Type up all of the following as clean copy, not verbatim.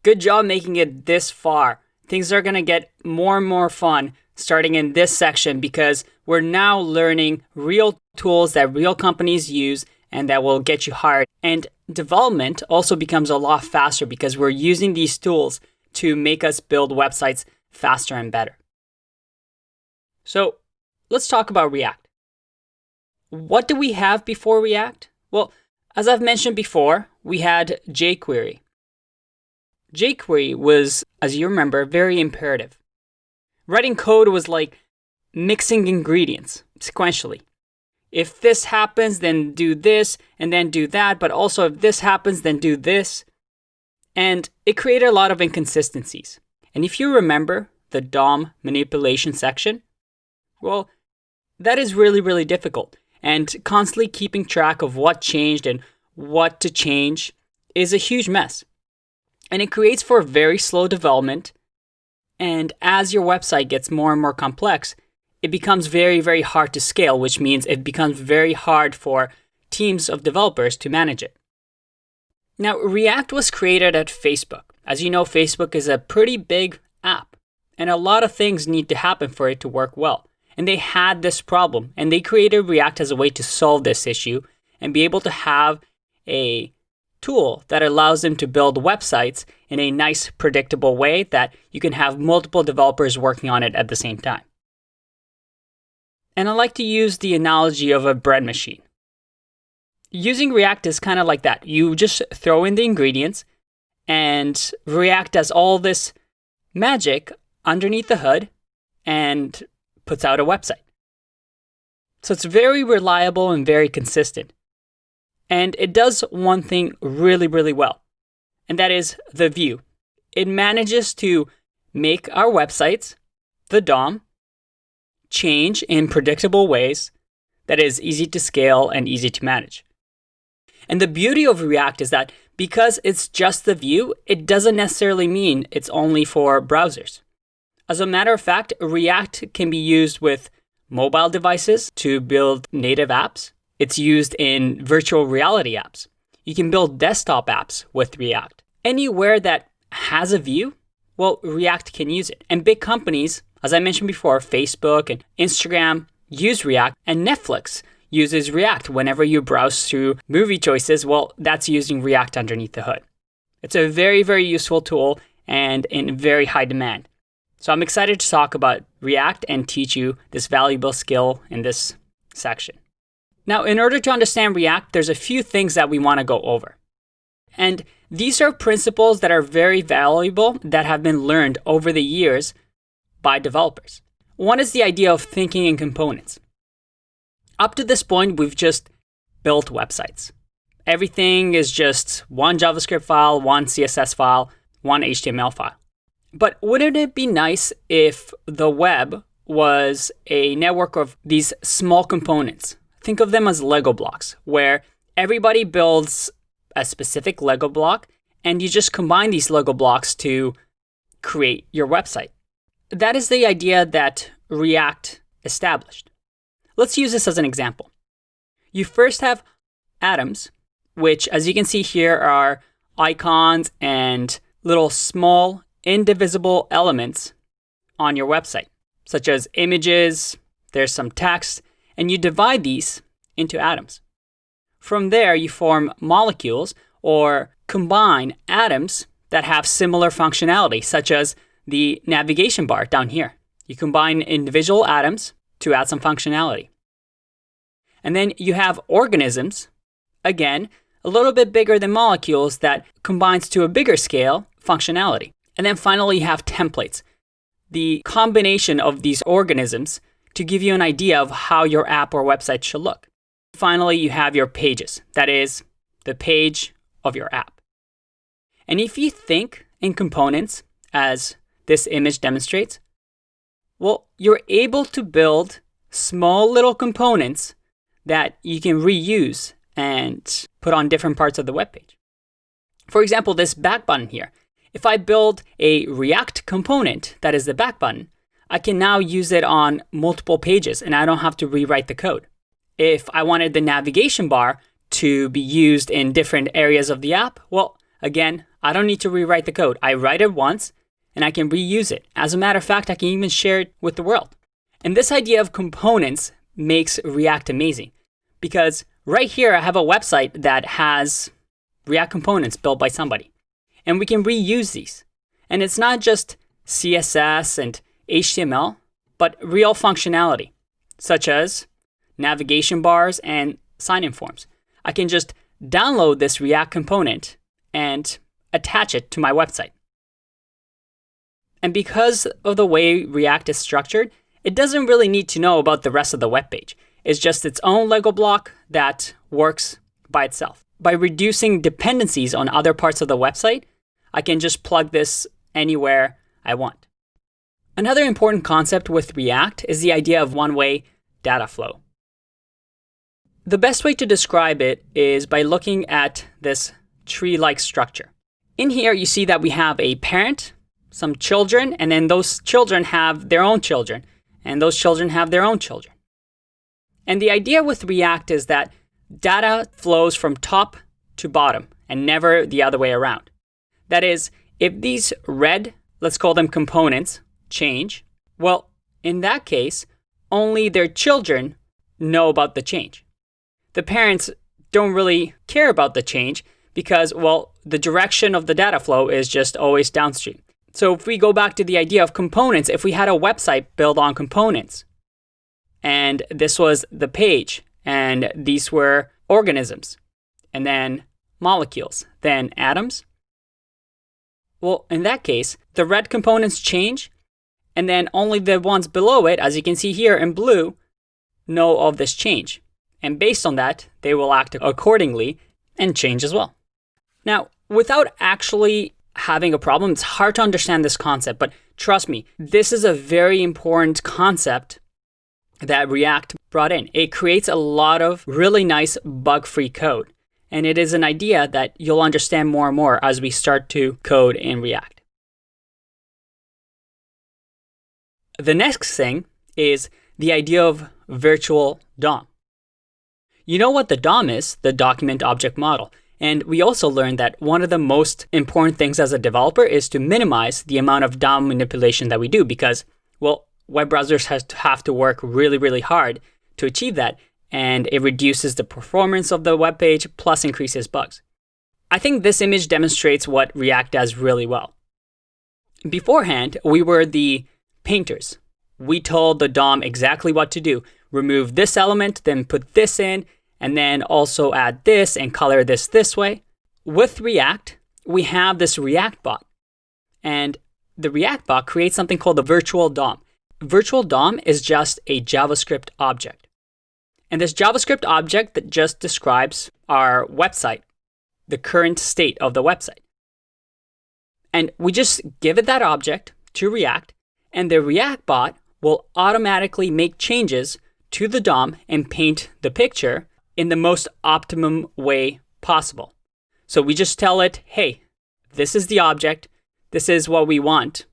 Good job making it this far. Things are going to get more and more fun starting in this section because we're now learning real tools that real companies use and that will get you hired. And development also becomes a lot faster because we're using these tools to make us build websites faster and better. So let's talk about React. What do we have before React? Well, as I've mentioned before, we had jQuery. jQuery was, as you remember, very imperative. Writing code was like mixing ingredients sequentially. If this happens, then do this, and then do that, but also if this happens, then do this. And it created a lot of inconsistencies. And if you remember the DOM manipulation section, well, that is really, really difficult. And constantly keeping track of what changed and what to change is a huge mess. And it creates for very slow development. And as your website gets more and more complex, it becomes very, very hard to scale, which means it becomes very hard for teams of developers to manage it. Now, React was created at Facebook. As you know, Facebook is a pretty big app, and a lot of things need to happen for it to work well. And they had this problem, and they created React as a way to solve this issue and be able to have a tool that allows them to build websites in a nice, predictable way that you can have multiple developers working on it at the same time. And I like to use the analogy of a bread machine. Using React is kind of like that. You just throw in the ingredients, and React does all this magic underneath the hood and puts out a website. So it's very reliable and very consistent. And it does one thing really, really well, and that is the view. It manages to make our websites, the DOM, change in predictable ways that is easy to scale and easy to manage. And the beauty of React is that because it's just the view, it doesn't necessarily mean it's only for browsers. As a matter of fact, React can be used with mobile devices to build native apps. It's used in virtual reality apps. You can build desktop apps with React. Anywhere that has a view, well, React can use it. And big companies, as I mentioned before, Facebook and Instagram use React, and Netflix uses React. Whenever you browse through movie choices, well, that's using React underneath the hood. It's a very, very useful tool and in very high demand. So I'm excited to talk about React and teach you this valuable skill in this section. Now, in order to understand React, there's a few things that we want to go over. And these are principles that are very valuable that have been learned over the years by developers. One is the idea of thinking in components. Up to this point, we've just built websites. Everything is just one JavaScript file, one CSS file, one HTML file. But wouldn't it be nice if the web was a network of these small components? Think of them as Lego blocks, where everybody builds a specific Lego block, and you just combine these Lego blocks to create your website. That is the idea that React established. Let's use this as an example. You first have atoms, which, as you can see here, are icons and little small indivisible elements on your website, such as images, there's some text, and you divide these into atoms. From there, you form molecules or combine atoms that have similar functionality, such as the navigation bar down here. You combine individual atoms to add some functionality. And then you have organisms, again, a little bit bigger than molecules that combines to a bigger scale functionality. And then finally, you have templates, the combination of these organisms to give you an idea of how your app or website should look. Finally, you have your pages, that is, the page of your app. And if you think in components, as this image demonstrates, well, you're able to build small little components that you can reuse and put on different parts of the web page. For example, this back button here. If I build a React component that is the back button, I can now use it on multiple pages and I don't have to rewrite the code. If I wanted the navigation bar to be used in different areas of the app, well, Again, I don't need to rewrite the code. I write it once and I can reuse it. As a matter of fact, I can even share it with the world. And this idea of components makes React amazing because right here I have a website that has React components built by somebody. And we can reuse these. And it's not just CSS and HTML, but real functionality, such as navigation bars and sign-in forms. I can just download this React component and attach it to my website. And because of the way React is structured, it doesn't really need to know about the rest of the web page. It's just its own Lego block that works by itself. By reducing dependencies on other parts of the website, I can just plug this anywhere I want. Another important concept with React is the idea of one-way data flow. The best way to describe it is by looking at this tree-like structure. In here, you see that we have a parent, some children, and then those children have their own children, and those children have their own children. And the idea with React is that data flows from top to bottom and never the other way around. That is, if these red, let's call them components, change, well, in that case, only their children know about the change. The parents don't really care about the change because, well, the direction of the data flow is just always downstream. So if we go back to the idea of components, if we had a website built on components, and this was the page, and these were organisms, and then molecules, then atoms, well, in that case, the red components change, and then only the ones below it, as you can see here in blue, know of this change. And based on that, they will act accordingly and change as well. Now, without actually having a problem, it's hard to understand this concept, but trust me, this is a very important concept that React brought in. It creates a lot of really nice bug-free code. And it is an idea that you'll understand more and more as we start to code in React. The next thing is the idea of virtual DOM. You know what the DOM is, the document object model. And we also learned that one of the most important things as a developer is to minimize the amount of DOM manipulation that we do because, well, web browsers have to work really, really hard to achieve that. And it reduces the performance of the web page plus increases bugs. I think this image demonstrates what React does really well. Beforehand, we were the painters. We told the DOM exactly what to do. Remove this element, then put this in, and then also add this and color this way. With React, we have this React bot. And the React bot creates something called the virtual DOM. Virtual DOM is just a JavaScript object. And this JavaScript object that just describes our website, the current state of the website. And we just give it that object to React, and the React bot will automatically make changes to the DOM and paint the picture in the most optimum way possible. So we just tell it, hey, this is the object, this is what we want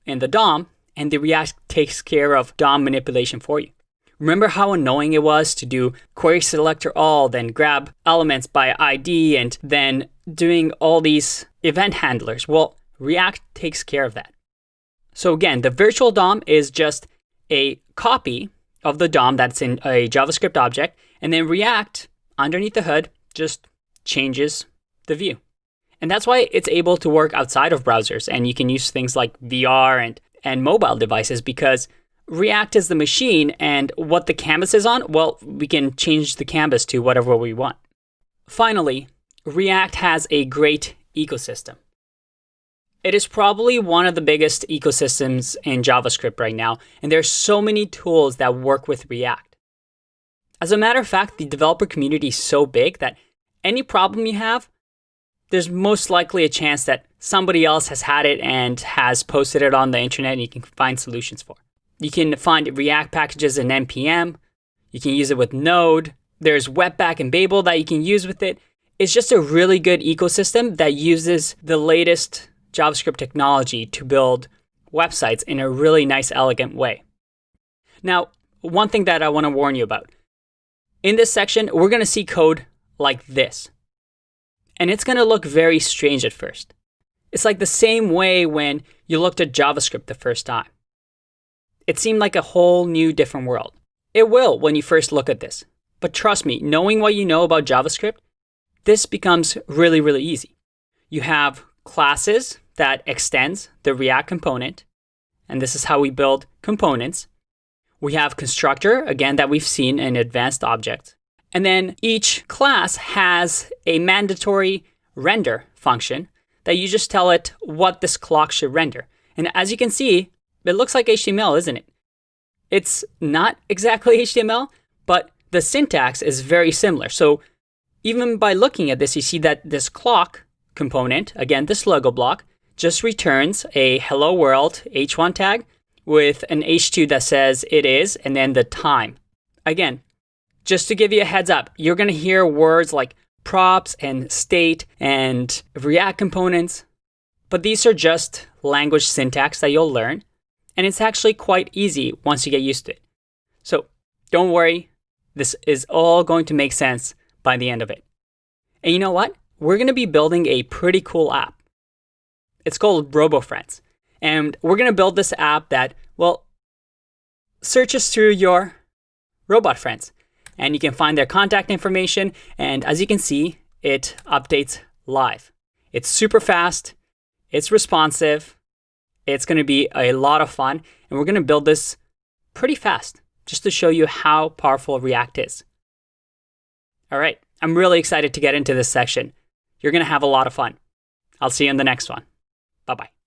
in the DOM, and the React takes care of DOM manipulation for you. Remember how annoying it was to do query selector all, then grab elements by ID, and then doing all these event handlers? Well, React takes care of that. So again, the virtual DOM is just a copy of the DOM that's in a JavaScript object, and then React, underneath the hood, just changes the view. And that's why it's able to work outside of browsers, and you can use things like VR and mobile devices because React is the machine, and what the canvas is on, well, we can change the canvas to whatever we want. Finally, React has a great ecosystem. It is probably one of the biggest ecosystems in JavaScript right now, and there's so many tools that work with React. As a matter of fact, the developer community is so big that any problem you have, there's most likely a chance that somebody else has had it and has posted it on the internet and you can find solutions for. You can find React packages in NPM. You can use it with Node. There's Webpack and Babel that you can use with it. It's just a really good ecosystem that uses the latest JavaScript technology to build websites in a really nice, elegant way. Now, one thing that I want to warn you about. In this section, we're going to see code like this. And it's going to look very strange at first. It's like the same way when you looked at JavaScript the first time. It seemed like a whole new different world. It will when you first look at this. But trust me, knowing what you know about JavaScript, this becomes really, really easy. You have classes that extends the React component, and this is how we build components. We have constructor, again, that we've seen in advanced objects. And then each class has a mandatory render function that you just tell it what this clock should render. And as you can see, it looks like HTML, isn't it? It's not exactly HTML, but the syntax is very similar. So even by looking at this, you see that this clock component, again, this Lego block, just returns a hello world h1 tag with an h2 that says it is, and then the time. Again, just to give you a heads up, you're going to hear words like props and state and React components, but these are just language syntax that you'll learn, and it's actually quite easy once you get used to it. So don't worry, this is all going to make sense by the end of it. And you know what? We're going to be building a pretty cool app. It's called RoboFriends. And we're going to build this app that, well, searches through your robot friends. And you can find their contact information. And as you can see, it updates live. It's super fast. It's responsive. It's going to be a lot of fun. And we're going to build this pretty fast just to show you how powerful React is. All right. I'm really excited to get into this section. You're going to have a lot of fun. I'll see you in the next one. Bye-bye.